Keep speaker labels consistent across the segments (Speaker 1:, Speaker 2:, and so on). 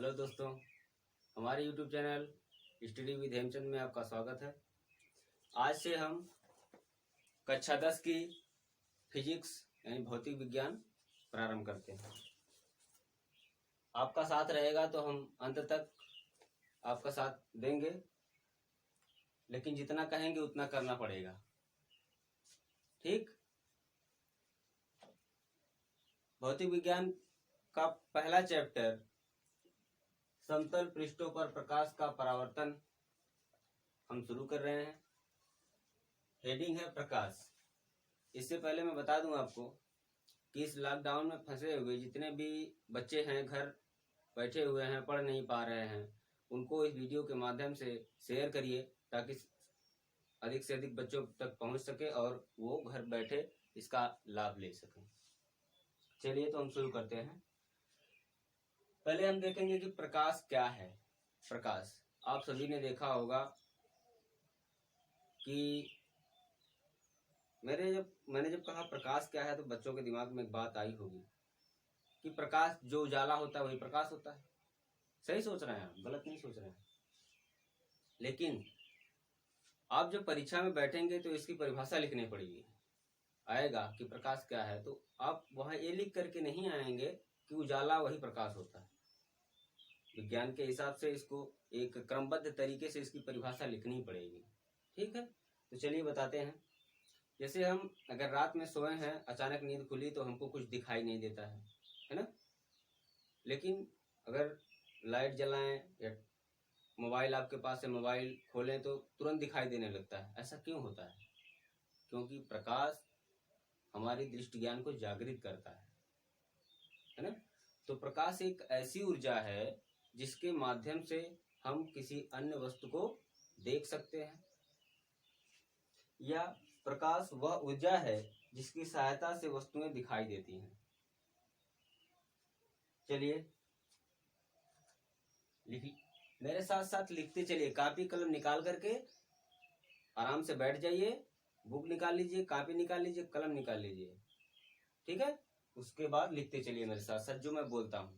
Speaker 1: Hello दोस्तों, हमारे YouTube channel study with Hemchand में आपका स्वागत है। आज से हम कक्षा 10 की फिजिक्स यानी भौतिक विज्ञान प्रारंभ करते हैं। आपका साथ रहेगा तो हम अंत तक आपका साथ देंगे, लेकिन जितना कहेंगे उतना करना पड़ेगा, ठीक। भौतिक विज्ञान का पहला चैप्टर समतल पृष्ठों पर प्रकाश का परावर्तन हम शुरू कर रहे हैं। हेडिंग है प्रकाश। इससे पहले मैं बता दूं आपको कि इस लॉकडाउन में फंसे हुए जितने भी बच्चे हैं, घर बैठे हुए हैं, पढ़ नहीं पा रहे हैं, उनको इस वीडियो के माध्यम से शेयर करिए ताकि अधिक से अधिक बच्चों तक पहुंच सके और वो घर बैठे इसका लाभ ले सकें। चलिए तो हम शुरू करते हैं। पहले हम देखेंगे कि प्रकाश क्या है। प्रकाश आप सभी ने देखा होगा कि मैंने जब कहा प्रकाश क्या है तो बच्चों के दिमाग में एक बात आई होगी कि प्रकाश जो उजाला होता है वही प्रकाश होता है। सही सोच रहे हैं आप, गलत नहीं सोच रहे हैं। लेकिन आप जब परीक्षा में बैठेंगे तो इसकी परिभाषा लिखनी पड़ेगी। आएगा कि प्रकाश क्या है तो आप वहां ये लिख करके नहीं आएंगे कि उजाला वही प्रकाश होता है। विज्ञान के हिसाब से इसको एक क्रमबद्ध तरीके से इसकी परिभाषा लिखनी पड़ेगी, ठीक है। तो चलिए बताते हैं। जैसे हम अगर रात में सोए हैं, अचानक नींद खुली तो हमको कुछ दिखाई नहीं देता है ना। लेकिन अगर लाइट जलाएं या मोबाइल आपके पास है, मोबाइल खोलें तो तुरंत दिखाई देने लगता है। ऐसा क्यों होता है? क्योंकि प्रकाश हमारी दृष्टि ज्ञान को जागृत करता है ना। तो प्रकाश एक ऐसी ऊर्जा है जिसके माध्यम से हम किसी अन्य वस्तु को देख सकते हैं, या प्रकाश वह ऊर्जा है जिसकी सहायता से वस्तुएं दिखाई देती हैं। चलिए मेरे साथ साथ लिखते चलिए। कॉपी कलम निकाल करके आराम से बैठ जाइए। बुक निकाल लीजिए, कॉपी निकाल लीजिए, कलम निकाल लीजिए, ठीक है। उसके बाद लिखते चलिए मेरे साथ साथ जो मैं बोलता हूं।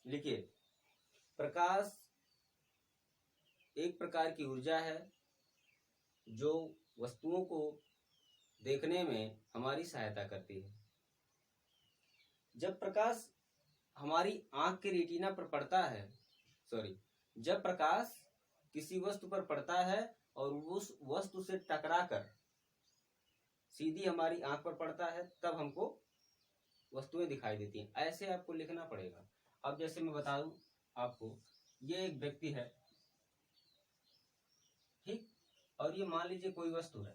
Speaker 1: लिखिए, प्रकाश एक प्रकार की ऊर्जा है जो वस्तुओं को देखने में हमारी सहायता करती है। जब प्रकाश हमारी आंख के रेटिना पर पड़ता है, जब प्रकाश किसी वस्तु पर पड़ता है और उस वस्तु से टकराकर सीधी हमारी आंख पर पड़ता है, तब हमको वस्तुएं दिखाई देती हैं। ऐसे आपको लिखना पड़ेगा। अब जैसे मैं बता दूं आपको, ये एक व्यक्ति है, ठीक, और ये मान लीजिए कोई वस्तु है।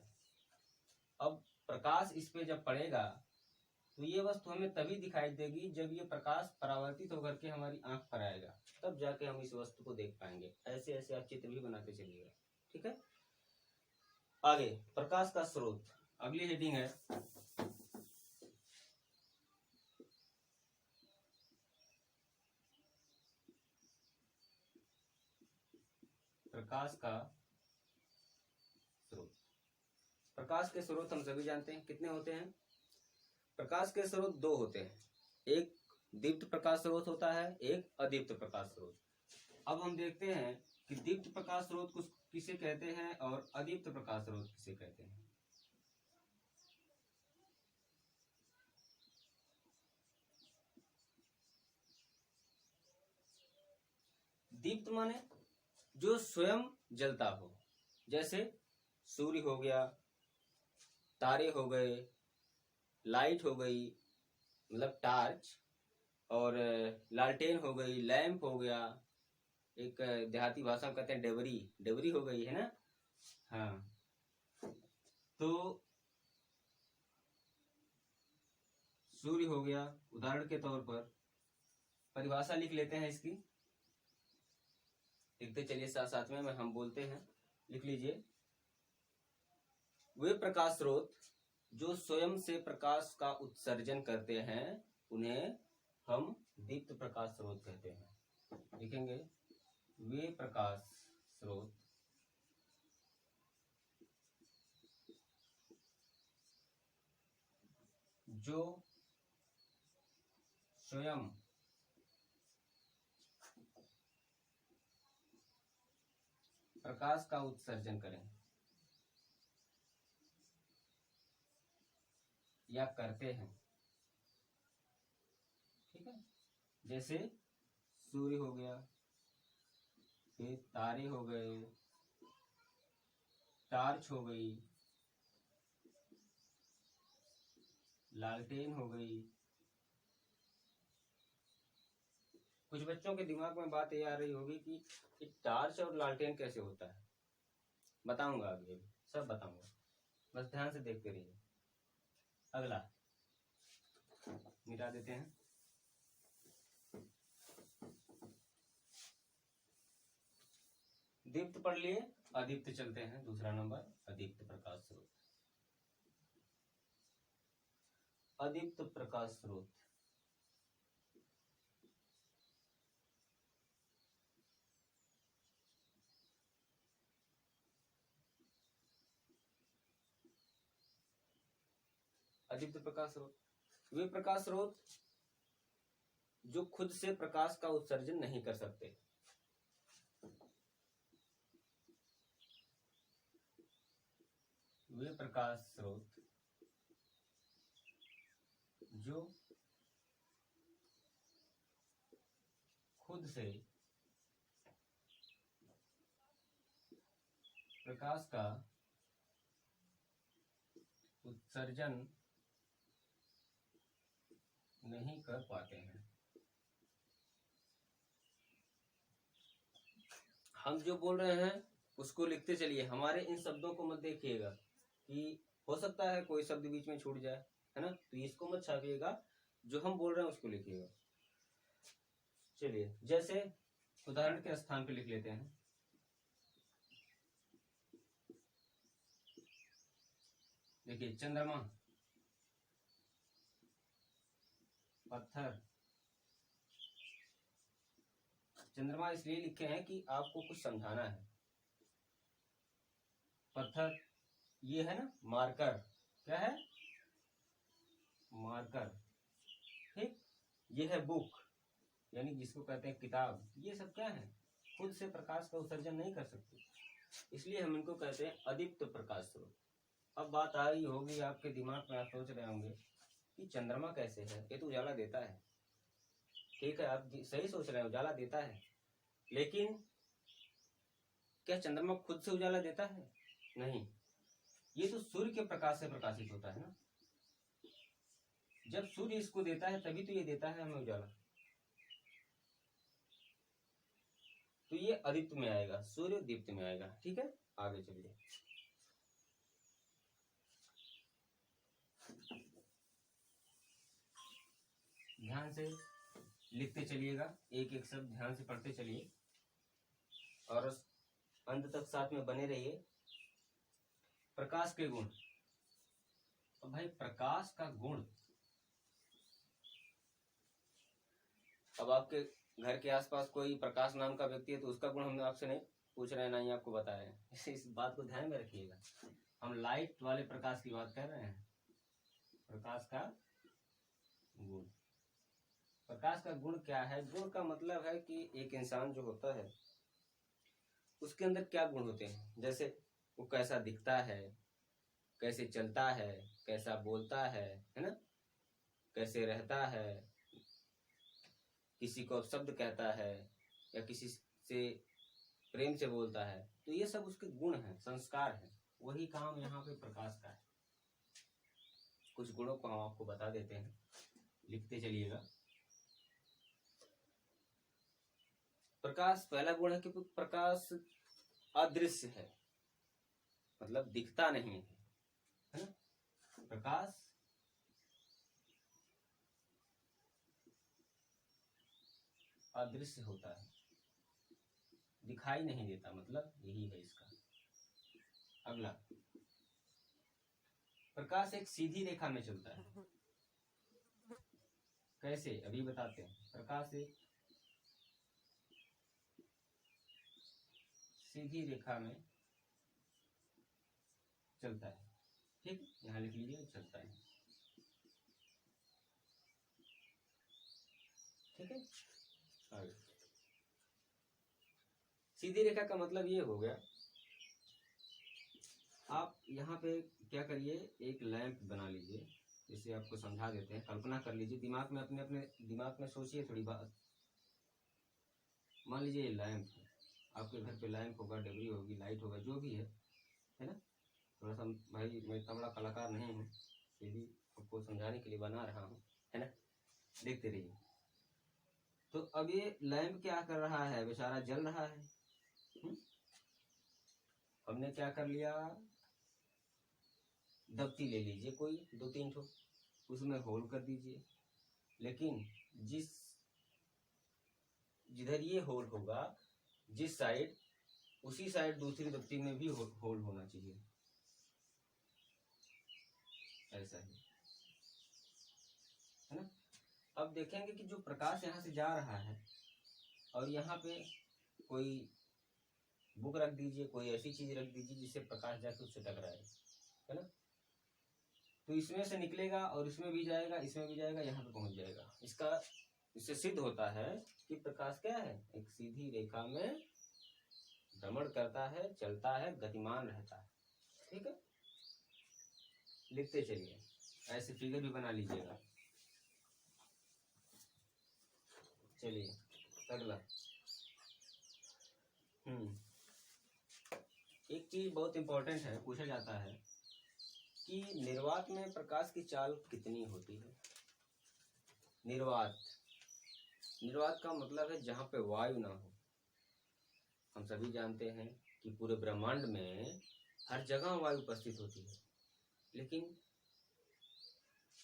Speaker 1: अब प्रकाश इस पे जब पड़ेगा तो ये वस्तु हमें तभी दिखाई देगी जब ये प्रकाश परावर्तित होकर के हमारी आंख पर आएगा, तब जाके हम इस वस्तु को देख पाएंगे। ऐसे ऐसे आप चित्र भी बनाते चलिएगा, ठीक है। आगे प्रकाश का स्रोत, अगली हेडिंग है प्रकाश का स्रोत। प्रकाश के स्रोत हम सभी जानते हैं कितने होते हैं। प्रकाश के स्रोत दो होते हैं, एक दीप्त प्रकाश स्रोत होता है, एक अदीप्त प्रकाश स्रोत। अब हम देखते हैं कि दीप्त प्रकाश स्रोत को किसे कहते हैं और अदीप्त प्रकाश स्रोत किसे कहते हैं। दीप्त माने जो स्वयं जलता हो, जैसे सूर्य हो गया, तारे हो गए, लाइट हो गई मतलब टार्च, और लालटेन हो गई, लैंप हो गया, एक देहाती भाषा में कहते हैं डेवरी, डेवरी हो गई, है ना। हाँ, तो सूर्य हो गया उदाहरण के तौर पर। परिभाषा लिख लेते हैं इसकी, लिखते चलिए साथ साथ में हम बोलते हैं, लिख लीजिए। वे प्रकाश स्रोत जो स्वयं से प्रकाश का उत्सर्जन करते हैं उन्हें हम दीप्त प्रकाश स्रोत कहते हैं। लिखेंगे, वे प्रकाश स्रोत जो स्वयं प्रकाश का उत्सर्जन करें या करते हैं, ठीक है। जैसे सूर्य हो गया, फिर तारे हो गए, टार्च हो गई, लालटेन हो गई। कुछ बच्चों के दिमाग में बात ये आ रही होगी कि टार्च और लालटेन कैसे होता है। बताऊंगा अभी सब बताऊंगा, बस ध्यान से देखते रहिए। अगला मिटा देते हैं। दीप्त पढ़ लिए, अदीप्त चलते हैं। दूसरा नंबर अदीप्त प्रकाश स्रोत। अदीप्त प्रकाश स्रोत अदीप्त प्रकाश स्रोत वे प्रकाश स्रोत जो खुद से प्रकाश का उत्सर्जन नहीं कर सकते। वे प्रकाश स्रोत जो खुद से प्रकाश का उत्सर्जन नहीं कर पाते हैं। हम जो बोल रहे हैं उसको लिखते चलिए, हमारे इन शब्दों को मत देखिएगा कि हो सकता है कोई शब्द बीच में छूट जाए, है ना, तो इसको मत छापिएगा, जो हम बोल रहे हैं उसको लिखिएगा। चलिए, जैसे उदाहरण के स्थान पे लिख लेते हैं। देखिए, चंद्रमा, पत्थर। चंद्रमा इसलिए लिखे हैं कि आपको कुछ समझाना है। पत्थर ये है ना मार्कर, क्या है, मार्कर, ठीक। ये है बुक, यानी जिसको कहते हैं किताब। ये सब क्या है, खुद से प्रकाश का उत्सर्जन नहीं कर सकते, इसलिए हम इनको कहते हैं अदीप्त प्रकाश स्रोत। अब बात आ रही होगी आपके दिमाग में, आप सोच रहे होंगे कि चंद्रमा कैसे है, ये तो उजाला देता है। ठीक है, आप सही सोच रहे हैं, उजाला देता है, लेकिन क्या चंद्रमा खुद से उजाला देता है? नहीं, ये तो सूर्य के प्रकाश से प्रकाशित होता है ना। जब सूर्य इसको देता है तभी तो ये देता है हमें उजाला, तो ये अदीप्त में आएगा, सूर्य दीप्त में आएगा। ठीक है, आगे चलिए। ध्यान से लिखते चलिएगा, एक एक शब्द ध्यान से पढ़ते चलिए और अंत तक साथ में बने रहिए। प्रकाश के गुण। तो भाई प्रकाश का गुण, अब आपके घर के आसपास कोई प्रकाश नाम का व्यक्ति है तो उसका गुण हम आपसे नहीं पूछ रहे हैं, ना ही आपको बता रहे हैं। इस बात को ध्यान में रखिएगा, हम लाइट वाले प्रकाश की बात कर रहे हैं। प्रकाश का गुण, प्रकाश का गुण क्या है? गुण का मतलब है कि एक इंसान जो होता है उसके अंदर क्या गुण होते हैं। जैसे वो कैसा दिखता है, कैसे चलता है, कैसा बोलता है ना, कैसे रहता है, किसी को शब्द कहता है या किसी से प्रेम से बोलता है, तो ये सब उसके गुण हैं, संस्कार हैं। वही काम यहाँ पे प्रकाश का है। कुछ गुणों को हम आपको बता देते हैं, लिखते चलिएगा। प्रकाश, पहला गुण है कि प्रकाश अदृश्य है, मतलब दिखता नहीं है ना। प्रकाश अदृश्य होता है, दिखाई नहीं देता, मतलब यही है इसका। अगला, प्रकाश एक सीधी रेखा में चलता है। कैसे, अभी बताते हैं। प्रकाश एक सीधी रेखा में चलता है, ठीक, यहाँ लिख लीजिए, चलता है। ठीक है, आगे। सीधी रेखा का मतलब ये हो गया आप यहाँ पे क्या करिए, एक लैंप बना लीजिए। जैसे आपको समझा देते हैं, कल्पना कर लीजिए दिमाग में, अपने अपने दिमाग में सोचिए थोड़ी बात। मान लीजिए ये लैंप है, आपके घर पे लैंप होगा, डबरी होगी, लाइट होगा, जो भी है ना। थोड़ा सा भाई मैं इतना बड़ा कलाकार नहीं हूँ, ये भी आपको समझाने के लिए बना रहा हूँ, है ना। देखते रहिए। तो अब ये लैंप क्या कर रहा है, बेचारा जल रहा है। हमने क्या कर लिया, दबती ले लीजिए कोई 2-3 ठो, उसमें होल कर दीजिए। लेकिन जिधर ये होल होगा, जिस साइड, उसी साइड दूसरी दबती में भी होल होना चाहिए, ऐसा ही, है ना। अब देखेंगे कि जो प्रकाश यहाँ से जा रहा है, और यहाँ पे कोई बुक रख दीजिए, कोई ऐसी चीज रख दीजिए जिससे प्रकाश जाके उससे टकराए, है ना। तो इसमें से निकलेगा और इसमें भी जाएगा, इसमें भी जाएगा, यहाँ पे पहुंच जाएगा। इससे सिद्ध होता है कि प्रकाश क्या है, एक सीधी रेखा में भ्रमण करता है, चलता है, गतिमान रहता है। ठीक है, लिखते चलिए, ऐसे फिगर भी बना लीजिएगा। चलिए अगला। एक चीज बहुत इंपॉर्टेंट है, पूछा जाता है कि निर्वात में प्रकाश की चाल कितनी होती है। निर्वात का मतलब है जहाँ पे वायु ना हो। हम सभी जानते हैं कि पूरे ब्रह्मांड में हर जगह वायु उपस्थित होती है, लेकिन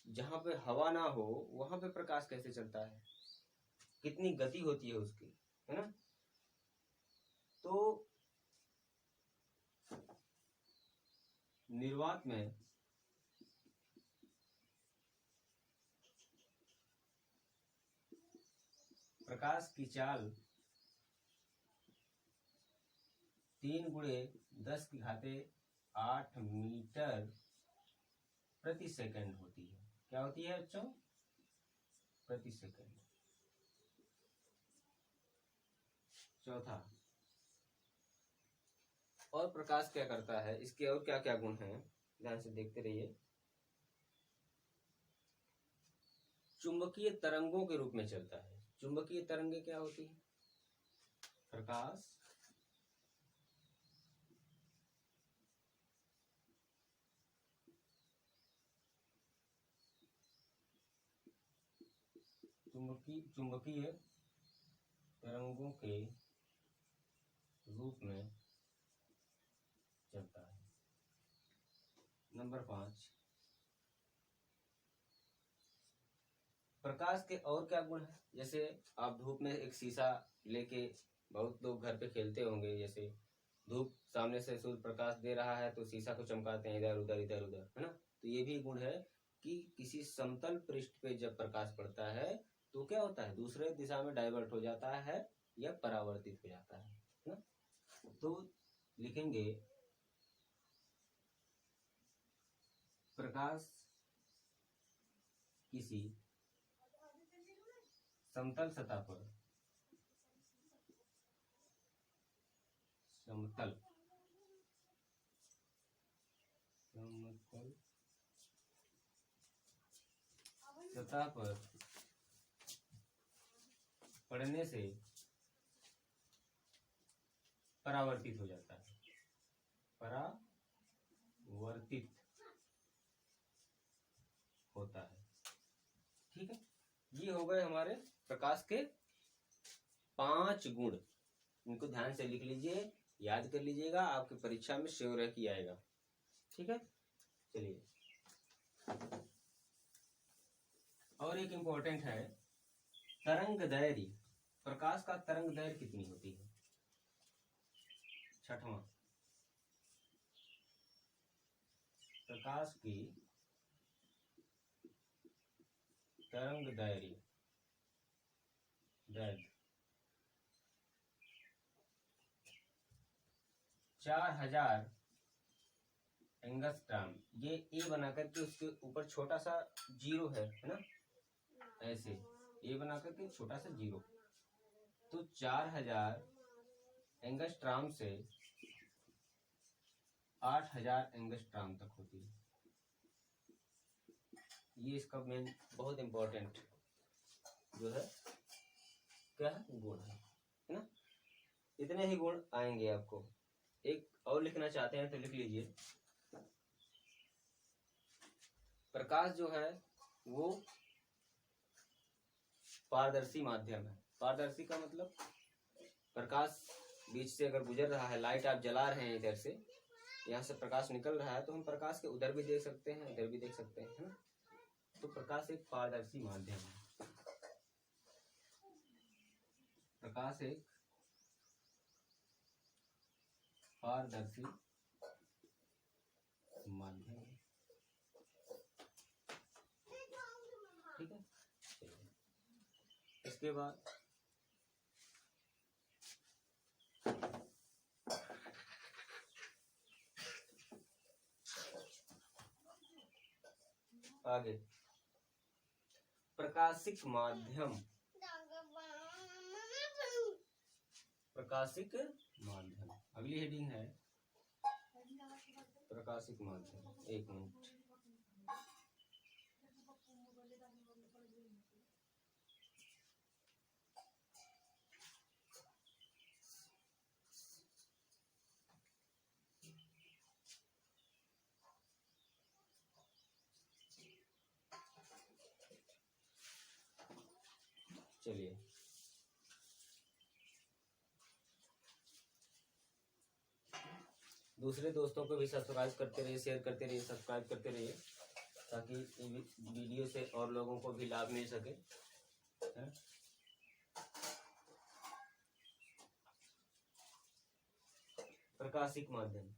Speaker 1: जहाँ पे हवा ना हो वहां पे प्रकाश कैसे चलता है, कितनी गति होती है उसकी, है ना। तो निर्वात में प्रकाश की चाल 3×10⁸ मीटर प्रति सेकंड होती है। क्या होती है बच्चों, प्रति सेकंड। चौथा, और प्रकाश क्या करता है, इसके और क्या क्या गुण हैं, ध्यान से देखते रहिए। चुंबकीय तरंगों के रूप में चलता है। चुंबकीय तरंगे क्या होती है, प्रकाश चुंबकीय तरंगों के रूप में चलता है। नंबर 5, प्रकाश के और क्या गुण है। जैसे आप धूप में एक शीशा लेके, बहुत लोग घर पे खेलते होंगे, जैसे धूप सामने से सूर्य प्रकाश दे रहा है तो शीशा को चमकाते हैं इधर उधर इधर उधर, है ना। तो ये भी गुण है कि किसी समतल पृष्ठ पे जब प्रकाश पड़ता है तो क्या होता है, दूसरे दिशा में डाइवर्ट हो जाता है या परावर्तित हो जाता है ना। तो लिखेंगे प्रकाश किसी समतल सतह पर, समतल सतह पर पड़ने से परावर्तित हो जाता है, परावर्तित होता है। ठीक है, ये हो गए हमारे प्रकाश के 5 गुण। इनको ध्यान से लिख लीजिए, याद कर लीजिएगा, आपकी परीक्षा में श्योर है कि आएगा। ठीक है, चलिए और एक इंपॉर्टेंट है, तरंग दैर्घ्य। प्रकाश का तरंग दैर्घ्य कितनी होती है। 6वां, प्रकाश की तरंग दैर्घ्य 4000 एंगस्ट्रॉम। ये ए बना करके उसके ऊपर छोटा सा जीरो है ना, ऐसे ए बना करके छोटा सा जीरो। तो 4000 एंगस्ट्रॉम से 8000 एंगस्ट्रॉम तक होती है। ये इसका मेन बहुत इम्पोर्टेंट जो है क्या है, गुण है ना। इतने ही गुण आएंगे आपको। एक और लिखना चाहते हैं तो लिख लीजिए। प्रकाश जो है वो पारदर्शी माध्यम है। पारदर्शी का मतलब प्रकाश बीच से अगर गुजर रहा है, लाइट आप जला रहे हैं, इधर से यहाँ से प्रकाश निकल रहा है, तो हम प्रकाश के उधर भी देख सकते हैं, इधर भी देख सकते हैं, है ना। तो प्रकाश एक पारदर्शी माध्यम है। प्रकाश एक पारदर्शी माध्यम है, ठीक है। इसके बाद आगे प्रकाशिक माध्यम। प्रकाशिक माध्यम अगली हेडिंग है प्रकाशिक माध्यम। एक मिनट, चलिए दूसरे दोस्तों को भी सब्सक्राइब करते रहिए, शेयर करते रहिए, सब्सक्राइब करते रहिए, ताकि वीडियो से और लोगों को भी लाभ मिल सके, है? प्रकाशिक माध्यम।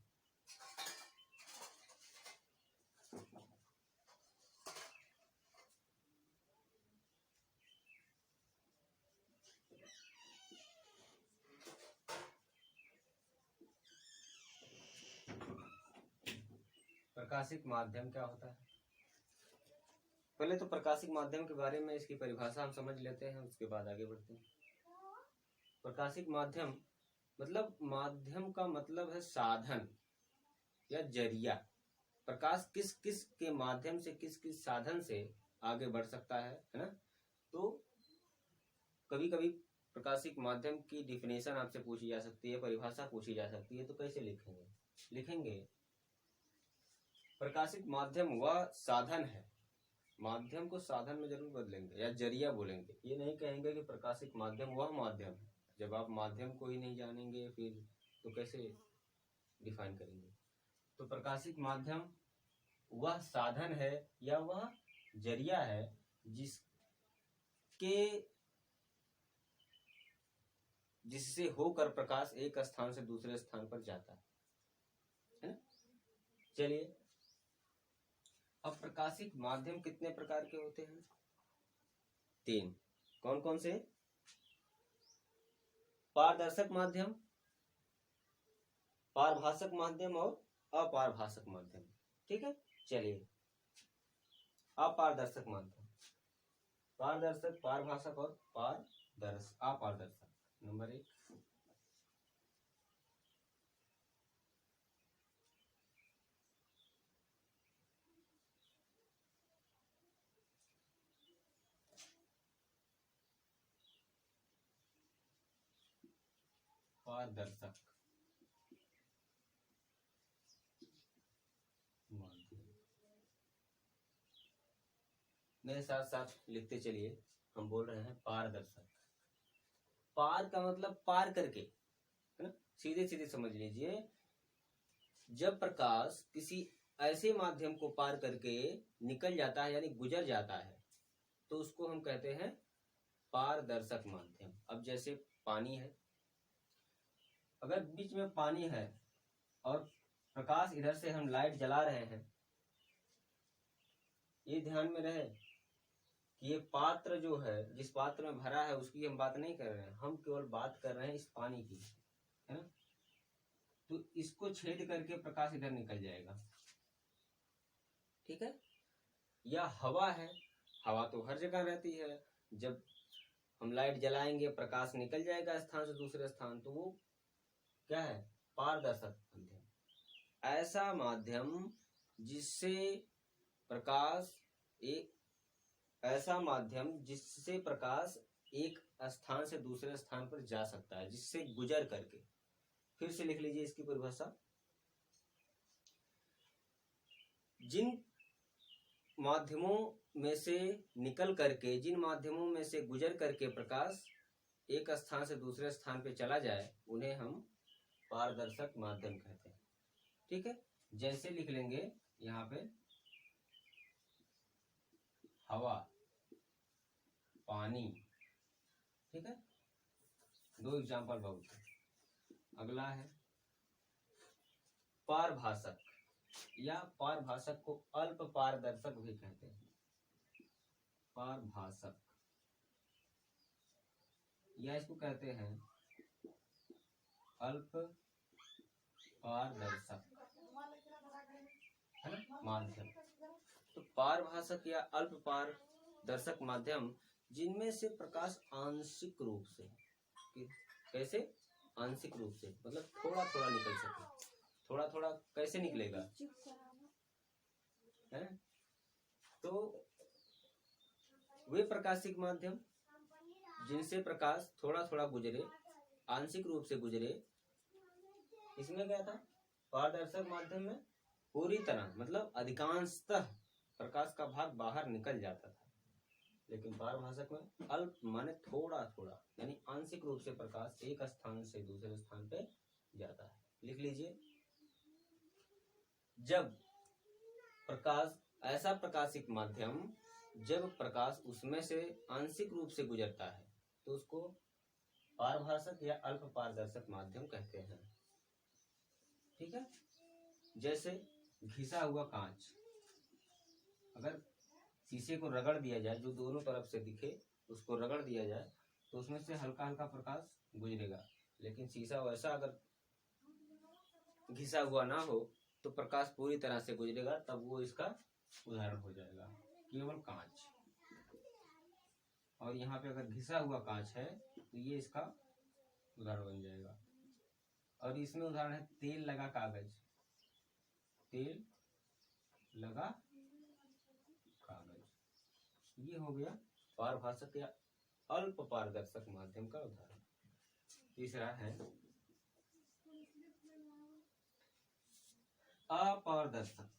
Speaker 1: प्रकाशिक माध्यम क्या होता है? पहले तो प्रकाशिक माध्यम के बारे में इसकी परिभाषा हम समझ लेते हैं, उसके बाद आगे बढ़ते हैं। प्रकाशिक माध्यम मतलब, माध्यम का मतलब है साधन या जरिया। प्रकाश किस किस के माध्यम से, किस किस साधन से आगे बढ़ सकता है ना। तो कभी कभी प्रकाशिक माध्यम की डिफिनेशन आपसे पूछी जा सकती है, परिभाषा पूछी जा सकती है, तो कैसे लिखेंगे? प्रकाशिक माध्यम वह साधन है। माध्यम को साधन में जरूर बदलेंगे या जरिया बोलेंगे, ये नहीं कहेंगे कि प्रकाशिक माध्यम वह माध्यम है। जब आप माध्यम को ही नहीं जानेंगे फिर तो कैसे डिफाइन करेंगे। तो प्रकाशिक माध्यम वह साधन है या वह जरिया है जिससे होकर प्रकाश एक स्थान से दूसरे स्थान पर जाता है ना। चलिए, अब प्रकाशिक माध्यम कितने प्रकार के होते हैं? 3। कौन कौन से? पारदर्शक माध्यम, पारभाषक माध्यम और अपारभाषक माध्यम, ठीक है। चलिए, अपारदर्शक माध्यम, पारदर्शक, पारभाषक और अपारदर्शक। नंबर 1, पारदर्शक माध्यम। मेरे साथ साथ लिखते चलिए, हम बोल रहे हैं पारदर्शक। पार का मतलब पार करके, है ना। सीधे सीधे समझ लीजिए, जब प्रकाश किसी ऐसे माध्यम को पार करके निकल जाता है यानी गुजर जाता है, तो उसको हम कहते हैं पारदर्शक माध्यम। अब जैसे पानी है, अगर बीच में पानी है और प्रकाश इधर से हम लाइट जला रहे हैं, ये ध्यान में रहे कि ये पात्र जो है, जिस पात्र में भरा है उसकी हम बात नहीं कर रहे हैं, हम केवल बात कर रहे हैं इस पानी की, है ना। तो इसको छेद करके प्रकाश इधर निकल जाएगा, ठीक है। या हवा है, हवा तो हर जगह रहती है, जब हम लाइट जलाएंगे प्रकाश निकल जाएगा स्थान से दूसरे स्थान, तो वो क्या है? पारदर्शक माध्यम। ऐसा माध्यम जिससे प्रकाश एक स्थान से दूसरे स्थान पर जा सकता है, जिससे गुजर करके। फिर से लिख लीजिए इसकी परिभाषा। जिन माध्यमों में से निकल करके, जिन माध्यमों में से गुजर करके प्रकाश एक स्थान से दूसरे स्थान पे चला जाए, उन्हें हम पारदर्शक माध्यम कहते हैं। ठीक है, जैसे लिख लेंगे यहाँ पे हवा, पानी। ठीक है, 2 एग्जाम्पल बहुत है। अगला है पारभाषक, या पारभाषक को अल्प पारदर्शक भी कहते हैं। पारभाषक, या इसको कहते हैं अल्प पारदर्शक, है ना, माध्यम। तो पारभाषक या अल्प पारदर्शक माध्यम जिनमें से प्रकाश आंशिक रूप से, कैसे आंशिक रूप से, मतलब थोड़ा थोड़ा निकल सके। थोड़ा थोड़ा कैसे निकलेगा, है? तो वे प्रकाशिक माध्यम जिनसे प्रकाश थोड़ा थोड़ा गुजरे, आंशिक रूप से गुजरे। इसमें क्या था, पारदर्शक माध्यम में पूरी तरह मतलब अधिकांशतः प्रकाश का भाग बाहर निकल जाता था, लेकिन पारभाषक में अल्प माने थोड़ा थोड़ा, यानी आंशिक रूप से प्रकाश एक स्थान से दूसरे स्थान पे जाता है। लिख लीजिए, जब प्रकाश, ऐसा प्रकाशिक माध्यम जब प्रकाश उसमें से आंशिक रूप से गुजरता है तो उसको पारभाषक या अल्प पारदर्शक माध्यम कहते हैं। ठीक है, जैसे घिसा हुआ कांच, अगर शीशे को रगड़ दिया जाए, जो दोनों तरफ से दिखे उसको रगड़ दिया जाए, तो उसमें से हल्का हल्का प्रकाश गुजरेगा। लेकिन शीशा वैसा अगर घिसा हुआ ना हो तो प्रकाश पूरी तरह से गुजरेगा, तब वो इसका उदाहरण हो जाएगा, केवल कांच। और यहाँ पे अगर घिसा हुआ कांच है तो ये इसका उदाहरण बन जाएगा। और इसमें उदाहरण है तेल लगा कागज, तेल लगा कागज। ये हो गया पारभाषक या अल्प पारदर्शक माध्यम का उदाहरण। तीसरा है अपारदर्शक।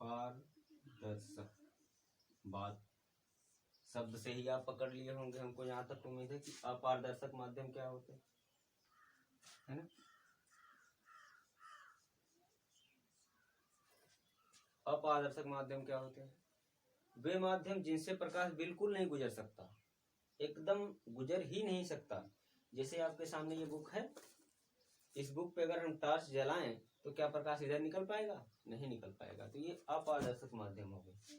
Speaker 1: अपारदर्शक, बात शब्द से ही आप पकड़ लिए होंगे, हमको यहाँ तक उम्मीद है कि अपारदर्शक माध्यम क्या होते हैं, है ना। अपारदर्शक माध्यम क्या होते हैं? वे माध्यम जिनसे प्रकाश बिल्कुल नहीं गुजर सकता, एकदम गुजर ही नहीं सकता। जैसे आपके सामने ये बुक है, इस बुक पे अगर हम टॉर्च जलाएं तो क्या प्रकाश इधर निकल पाएगा? नहीं निकल पाएगा। तो ये अपारदर्शक माध्यम हो गए।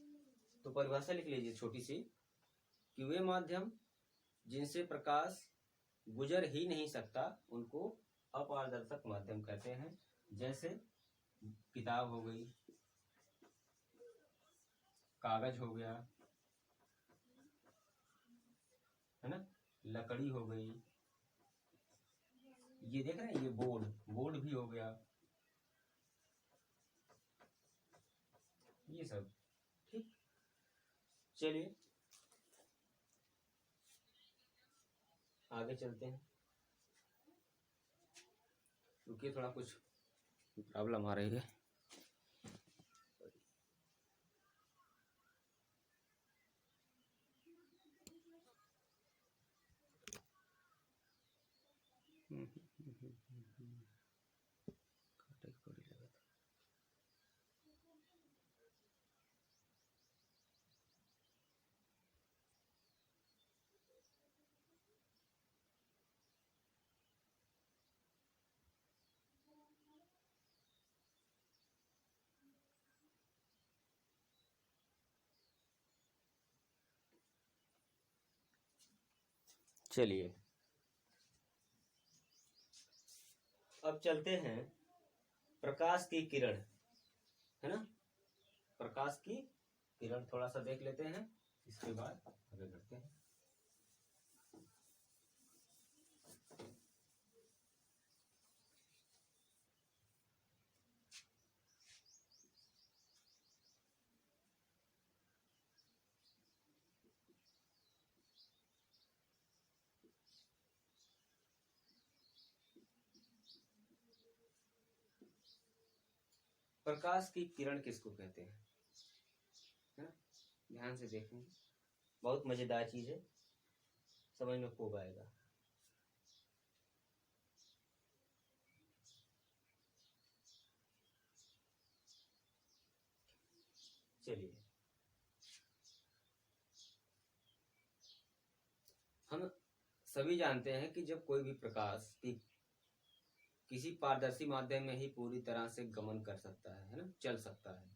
Speaker 1: तो परिभाषा लिख लीजिए छोटी सी, कि वे माध्यम जिनसे प्रकाश गुजर ही नहीं सकता उनको अपारदर्शक माध्यम कहते हैं। जैसे किताब हो गई, कागज हो गया, है ना, लकड़ी हो गई, ये देख रहे हैं, ये बोर्ड भी हो गया, ये सब। ठीक, चलिए आगे चलते हैं। रुकिए, थोड़ा कुछ प्रॉब्लम आ रही है। चलिए अब चलते हैं प्रकाश की किरण, है ना, प्रकाश की किरण थोड़ा सा देख लेते हैं, इसके बाद आगे बढ़ते हैं। प्रकाश की किरण किसको कहते हैं, है ना? ध्यान से देखेंगे, बहुत मजेदार चीज है, समझ में खूब आएगा। चलिए, हम सभी जानते हैं कि जब कोई भी प्रकाश किसी पारदर्शी माध्यम में ही पूरी तरह से गमन कर सकता है ना, चल सकता है।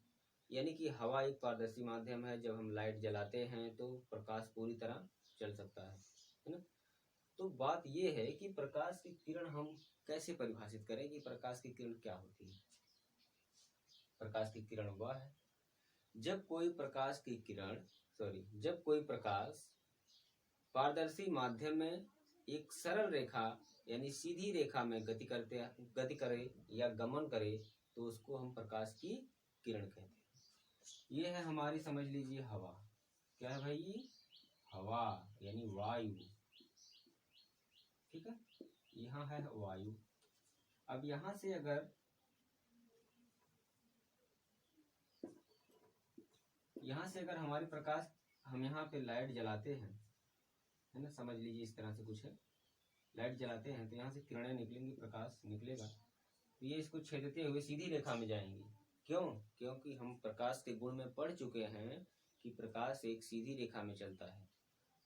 Speaker 1: यानी कि हवा एक पारदर्शी माध्यम है, जब हम लाइट जलाते हैं तो प्रकाश पूरी तरह चल सकता है ना। तो बात यह है कि प्रकाश की किरण हम कैसे परिभाषित करें कि प्रकाश की किरण क्या होती है। प्रकाश की किरण वह है जब कोई प्रकाश पारदर्शी माध्यम में एक सरल रेखा यानी सीधी रेखा में गति करे या गमन करे तो उसको हम प्रकाश की किरण कहते हैं। ये है हमारी, समझ लीजिए, हवा। क्या है भाई? हवा यानी वायु। ठीक है, यहाँ है वायु। अब यहाँ से अगर हमारी प्रकाश, हम यहाँ पे लाइट जलाते हैं, है ना, समझ लीजिए इस तरह से कुछ है, लाइट जलाते हैं तो यहाँ से किरणें निकलेंगी, प्रकाश निकलेगा, तो ये इसको छेदते हुए सीधी रेखा में जाएंगी। क्यों? क्योंकि हम प्रकाश के गुण में पढ़ चुके हैं कि प्रकाश एक सीधी रेखा में चलता है।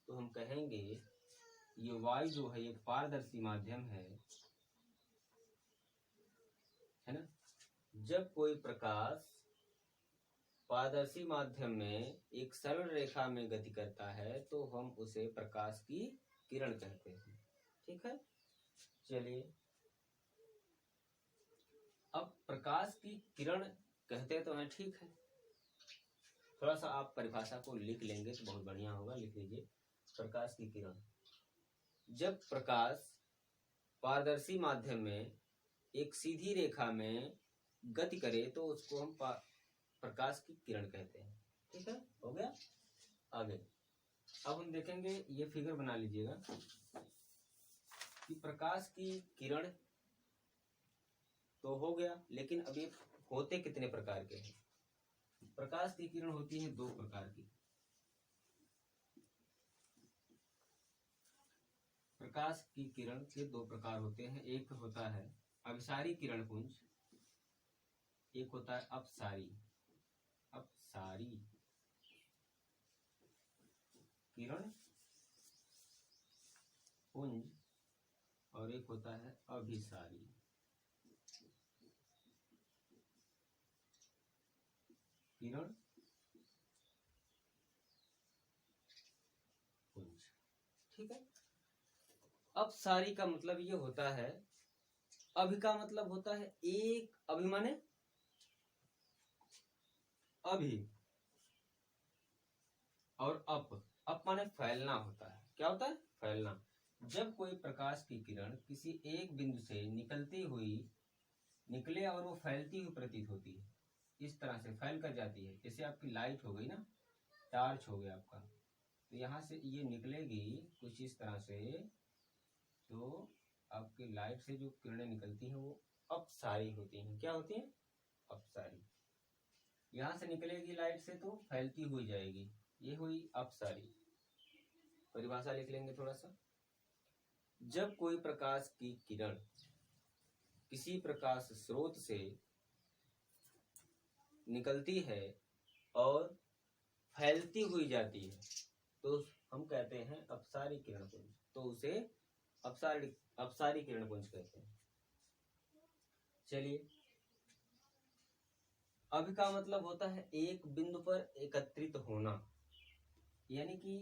Speaker 1: तो हम कहेंगे ये वायु जो है एक पारदर्शी माध्यम है ना। जब कोई प्रकाश पारदर्शी माध्यम में एक सरल रेखा में गति करता है तो हम उसे प्रकाश की किरण कहते हैं। ठीक है, चलिए, अब प्रकाश की किरण कहते तो हैं, ठीक है, थोड़ा सा आप परिभाषा को लिख लेंगे तो बहुत बढ़िया होगा। लिख लीजिए, प्रकाश की किरण, जब प्रकाश पारदर्शी माध्यम में एक सीधी रेखा में गति करे तो उसको हम प्रकाश की किरण कहते हैं। ठीक है, हो गया। आगे अब हम देखेंगे, ये फिगर बना लीजिएगा कि प्रकाश की किरण तो हो गया, लेकिन अब ये होते कितने प्रकार के हैं। प्रकाश की किरण होती है दो प्रकार की। प्रकाश की किरण के दो प्रकार होते हैं, एक होता है अभिसारी किरण पुंज, एक होता है अपसारी किरण पुंज, और एक होता है अभिसारी किरण पुंज। ठीक है, अपसारी का मतलब ये होता है, अभि का मतलब होता है एक, अभि माने अभि, और अप माने फैलना होता है। क्या होता है? फैलना। जब कोई प्रकाश की किरण किसी एक बिंदु से निकले और वो फैलती हुई प्रतीत होती है, इस तरह से फैल कर जाती है। जैसे आपकी लाइट हो गई ना, टार्च हो गया आपका, तो यहाँ से ये निकलेगी कुछ इस तरह से, तो आपकी लाइट से जो किरणें निकलती हैं वो अपसारी होती हैं। क्या होती हैं? अपसारी। यहाँ से निकलेगी लाइट से तो फैलती हुई जाएगी, ये हुई अपसारी। परिभाषा लिख लेंगे थोड़ा सा। जब कोई प्रकाश की किरण किसी प्रकाश स्रोत से निकलती है और फैलती हुई जाती है तो हम कहते हैं अपसारी किरण पुंज, तो उसे अपसारी किरण पुंज कहते हैं। चलिए, अभि का मतलब होता है एक बिंदु पर एकत्रित होना। यानी कि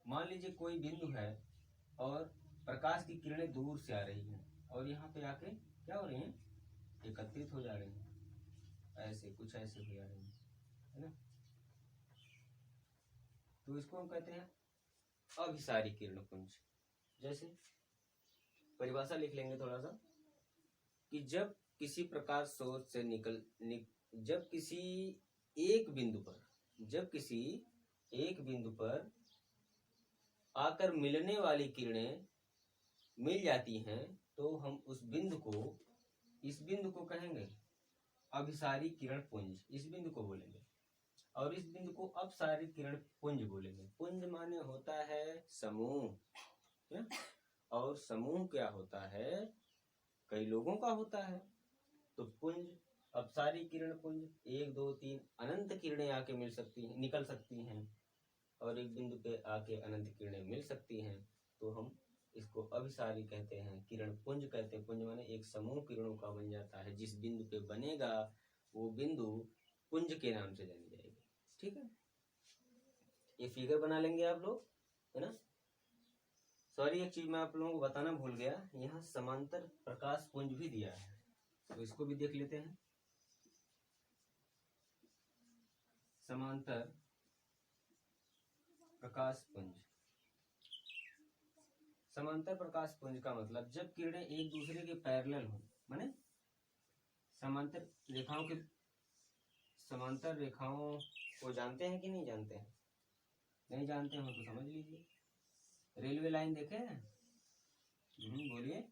Speaker 1: मान लीजिए कोई बिंदु है और प्रकाश की किरणें दूर से आ रही हैं और यहाँ पे आके क्या हो रही हैं? एकत्रित हो जा रही हैं, ऐसे कुछ ऐसे हो जा रही हैं, है ना। तो इसको हम कहते हैं अभिसारी किरण पुंज। जैसे परिभाषा लिख लेंगे थोड़ा सा कि जब किसी प्रकाश स्रोत से जब किसी एक बिंदु पर आकर मिलने वाली किरणें मिल जाती हैं तो हम इस बिंदु को कहेंगे अभिसारी किरण पुंज, इस बिंदु को बोलेंगे, और इस बिंदु को अपसारी किरण पुंज बोलेंगे। पुंज माने होता है समूह, है? और समूह क्या होता है, कई लोगों का होता है। तो पुंज, अपसारी किरण पुंज, 1 2 3 अनंत किरणें आके मिल सकती हैं, निकल सकती हैं, और एक बिंदु पे आके अनंत किरणें मिल सकती हैं, तो हम इसको अभिसारी कहते हैं, किरण पुंज कहते हैं। पुंज माने एक समूह किरणों का बन जाता है, जिस बिंदु पे बनेगा वो बिंदु पुंज के नाम से जानी जाएगी। ठीक है, ये फिगर बना लेंगे आप लोग, है ना। सॉरी, एक चीज मैं आप लोगों को बताना भूल गया, यहाँ समांतर प्रकाश पुंज भी दिया है, तो इसको भी देख लेते हैं। समांतर प्रकाश पुंज, समांतर प्रकाश पुंज का मतलब जब किरणें एक दूसरे के पैरेलल हो, माने समांतर रेखाओं को जानते हैं कि नहीं जानते हैं? नहीं जानते हो तो समझ लीजिए। रेलवे लाइन देखे हैं? बोलिए,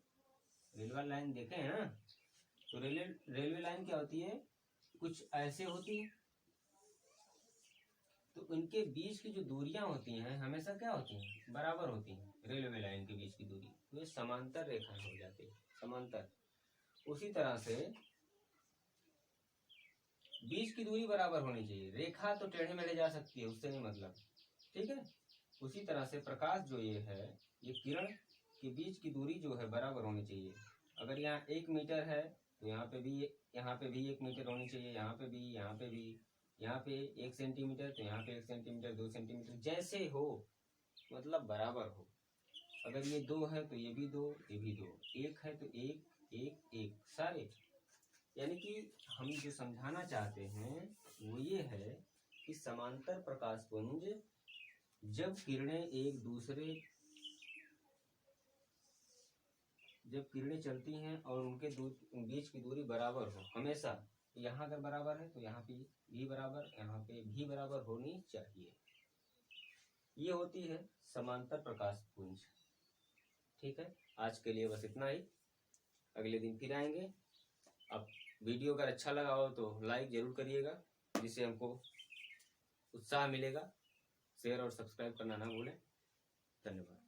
Speaker 1: रेलवे लाइन देखे हैं ना? तो रेलवे लाइन क्या होती है, कुछ ऐसे होती है, तो उनके बीच की जो दूरियां होती हैं हमेशा क्या होती हैं, बराबर होती हैं। रेलवे लाइन के बीच की दूरी, तो ये समांतर रेखाएं हो जाती है, समांतर। उसी तरह से बीच की दूरी बराबर होनी चाहिए, रेखा तो टेढ़े मेढ़े जा सकती है, उससे नहीं मतलब, ठीक है। उसी तरह से प्रकाश जो ये है, ये किरण के बीच की दूरी जो है बराबर होनी चाहिए। अगर यहाँ 1 मीटर है तो यहाँ पे भी 1 मीटर होनी चाहिए, यहाँ पे भी, यहाँ पे भी, यहाँ पे 1 सेंटीमीटर तो यहाँ पे 1 सेंटीमीटर, 2 सेंटीमीटर, जैसे हो, मतलब बराबर हो। अगर ये 2 है तो ये भी 2, ये भी 2, 1 है तो 1 1 1, सारे। यानी कि हम जो समझाना चाहते हैं वो ये है कि समांतर प्रकाश पुंज, जब किरणें चलती हैं और उनके बीच की दूरी बराबर हो, हमेशा यहाँ अगर बराबर है तो यहाँ पे भी बराबर, यहाँ पे भी बराबर होनी चाहिए, ये होती है समांतर प्रकाश पुंज। ठीक है, आज के लिए बस इतना ही, अगले दिन फिर आएंगे। अब वीडियो अगर अच्छा लगा हो तो लाइक जरूर करिएगा, जिससे हमको उत्साह मिलेगा। शेयर और सब्सक्राइब करना ना भूलें। धन्यवाद।